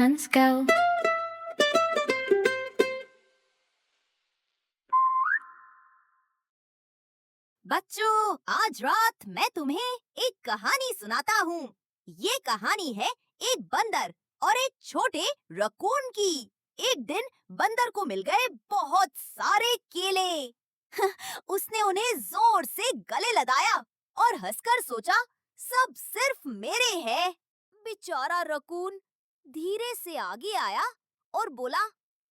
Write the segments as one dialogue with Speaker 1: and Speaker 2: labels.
Speaker 1: Hunt's go.
Speaker 2: बच्चों, आज रात मैं तुम्हें एक कहानी सुनाता हूँ। ये कहानी है एक बंदर और एक छोटे रकून की। एक दिन बंदर को मिल गए बहुत सारे केले। उसने उन्हें जोर से गले लगाया और हंसकर सोचा, सब सिर्फ मेरे हैं। बेचारा रकून धीरे से आगे आया और बोला,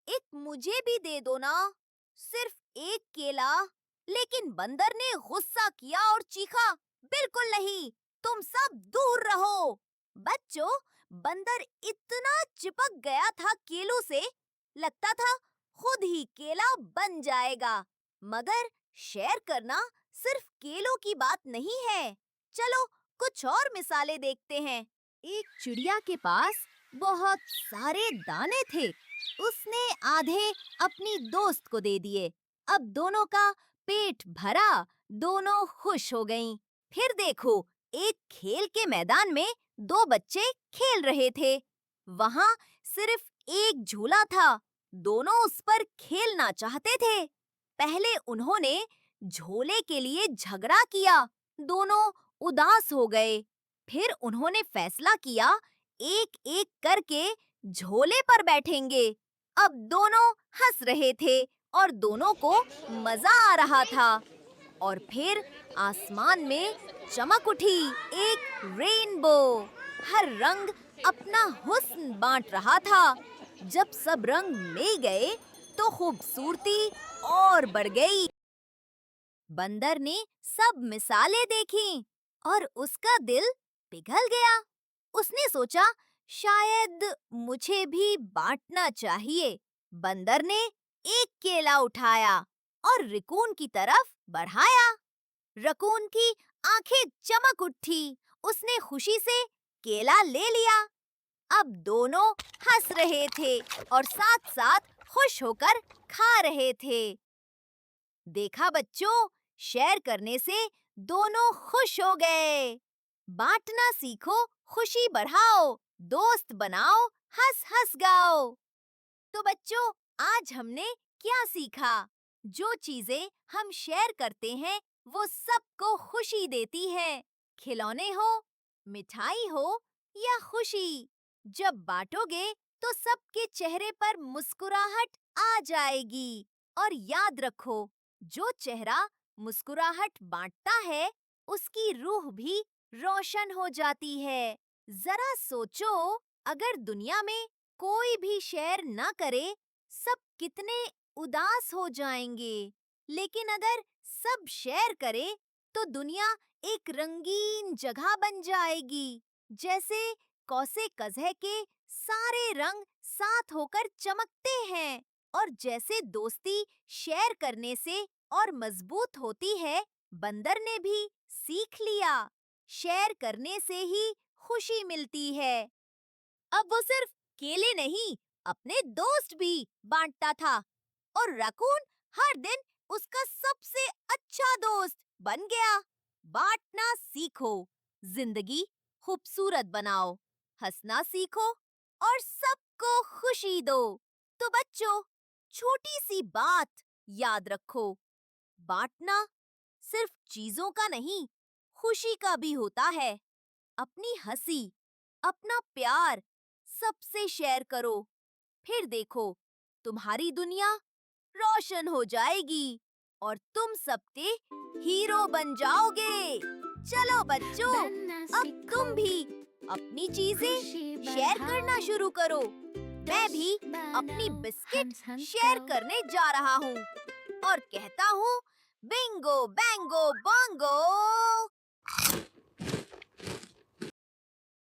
Speaker 2: एक मुझे भी दे दो ना, सिर्फ एक केला। लेकिन बंदर ने गुस्सा किया और चीखा, बिल्कुल नहीं, तुम सब दूर रहो। बच्चों, बंदर इतना चिपक गया था केलों से, लगता था खुद ही केला बन जाएगा। मगर शेयर करना सिर्फ केलों की बात नहीं है। चलो कुछ और मिसालें देखते हैं। एक चिड़िया के पास बहुत सारे दाने थे। उसने आधे अपनी दोस्त को दे दिए। अब दोनों का पेट भरा, दोनों खुश हो गईं। फिर देखो, एक खेल के मैदान में दो बच्चे खेल रहे थे। वहां सिर्फ एक झूला था। दोनों उस पर खेलना चाहते थे। पहले उन्होंने झूले के लिए झगड़ा किया। दोनों उदास हो गए। फिर उन्होंने फैसला किया, एक-एक करके झूले पर बैठेंगे। अब दोनों हंस रहे थे और दोनों को मजा आ रहा था। और फिर आसमान में चमक उठी एक रेनबो। हर रंग अपना हुस्न बांट रहा था। जब सब रंग मिल गए तो खूबसूरती और बढ़ गई। बंदर ने सब मिसालें देखीं और उसका दिल पिघल गया। उसने सोचा, शायद मुझे भी बांटना चाहिए। बंदर ने एक केला उठाया और रकून की तरफ बढ़ाया। रकून की आंखें चमक उठी। उसने खुशी से केला ले लिया। अब दोनों हंस रहे थे और साथ-साथ खुश होकर खा रहे थे। देखा बच्चों, शेयर करने से दोनों खुश हो गए। बांटना सीखो, खुशी बढ़ाओ, दोस्त बनाओ, हंस हंस गाओ। तो बच्चों, आज हमने क्या सीखा? जो चीजें हम शेयर करते हैं वो सबको खुशी देती हैं। खिलौने हो, मिठाई हो या खुशी, जब बांटोगे तो सबके चेहरे पर मुस्कुराहट आ जाएगी। और याद रखो, जो चेहरा मुस्कुराहट बांटता है उसकी रूह भी रोशन हो जाती है। जरा सोचो, अगर दुनिया में कोई भी शेयर ना करे, सब कितने उदास हो जाएंगे। लेकिन अगर सब शेयर करे तो दुनिया एक रंगीन जगह बन जाएगी। जैसे कौसे कज़े के सारे रंग साथ होकर चमकते हैं। और जैसे दोस्ती शेयर करने से और मजबूत होती है, बंदर ने भी सीख लिया। शेयर करने से ही खुशी मिलती है। अब वो सिर्फ केले नहीं, अपने दोस्त भी बांटता था। और रकून हर दिन उसका सबसे अच्छा दोस्त बन गया। बांटना सीखो, जिंदगी खूबसूरत बनाओ, हंसना सीखो और सबको खुशी दो। तो बच्चों, छोटी सी बात याद रखो, बांटना सिर्फ चीजों का नहीं, खुशी का भी होता है। अपनी हंसी, अपना प्यार सबसे शेयर करो। फिर देखो, तुम्हारी दुनिया रोशन हो जाएगी और तुम सबके हीरो बन जाओगे। चलो बच्चों, अब तुम भी अपनी चीजें शेयर करना शुरू करो। मैं भी अपनी बिस्किट शेयर करने जा रहा हूँ और कहता हूँ, बिंगो बैंगो बांगो।